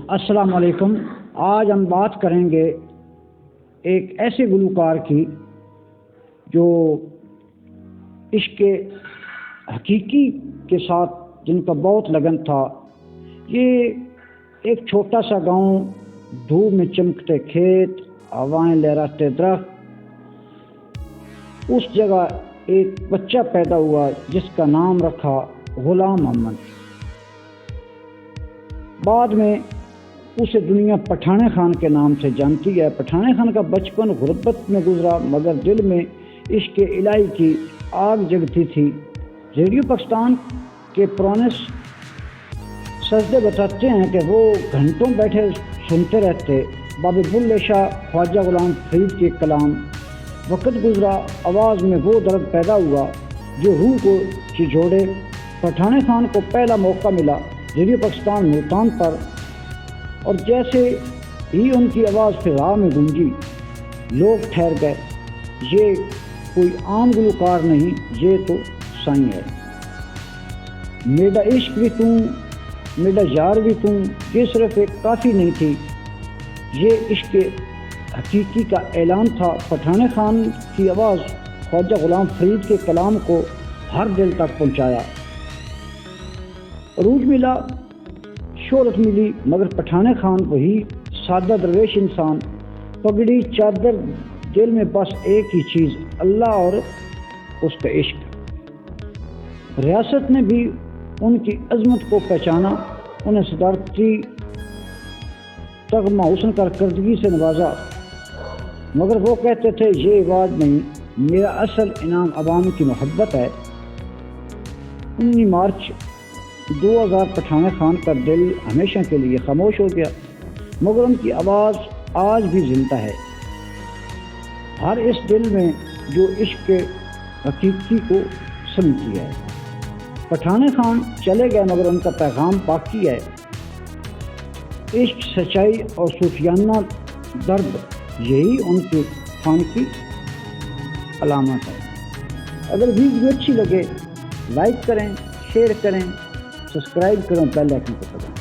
السلام علیکم۔ آج ہم بات کریں گے ایک ایسے گلوکار کی جو عشق حقیقی کے ساتھ جن کا بہت لگن تھا۔ یہ ایک چھوٹا سا گاؤں، دھوپ میں چمکتے کھیت، ہوائیں لہراتے درخت، اس جگہ ایک بچہ پیدا ہوا جس کا نام رکھا غلام محمد۔ بعد میں اسے دنیا پٹھانے خان کے نام سے جانتی ہے۔ پٹھانے خان کا بچپن غربت میں گزرا، مگر دل میں عشق الہی کی آگ جگتی تھی۔ ریڈیو پاکستان کے پرانے سجدے بتاتے ہیں کہ وہ گھنٹوں بیٹھے سنتے رہتے بابے بلے شاہ، خواجہ غلام فرید کے کلام۔ وقت گزرا، آواز میں وہ درد پیدا ہوا جو روح کو جھنجھوڑے۔ پٹھانے خان کو پہلا موقع ملا ریڈیو پاکستان ملتان پر، اور جیسے ہی ان کی آواز فضا میں گونجی، لوگ ٹھہر گئے۔ یہ کوئی عام گلوکار نہیں، یہ تو سائیں ہے۔ میرا عشق بھی تم، میرا یار بھی تم، یہ صرف ایک کافی نہیں تھی، یہ عشق حقیقی کا اعلان تھا۔ پٹھانے خان کی آواز خواجہ غلام فرید کے کلام کو ہر دل تک پہنچایا۔ عروج ملا، شہرت ملی، مگر پٹھانے خان وہی سادہ درویش انسان۔ پگڑی، چادر، دل میں بس ایک ہی چیز، اللہ اور اس کا عشق۔ ریاست نے بھی ان کی عظمت کو پہچانا، انہیں صدارتی تغمہ حسن کارکردگی سے نوازا، مگر وہ کہتے تھے یہ ایوارڈ نہیں، میرا اصل انعام عوام کی محبت ہے۔ 19 مارچ 2000 پٹھانے خان کا دل ہمیشہ کے لیے خاموش ہو گیا، مگر ان کی آواز آج بھی زندہ ہے، ہر اس دل میں جو عشق حقیقی کو سمجھتی ہے۔ پٹھانے خان چلے گئے مگر ان کا پیغام باقی ہے۔ عشق، سچائی اور صوفیانہ درد، یہی ان کے فن کی علامت ہے۔ اگر ویڈیو اچھی لگے، لائک کریں، شیئر کریں، سبسکرائب کریں، بیل آئکن کو دبائیں۔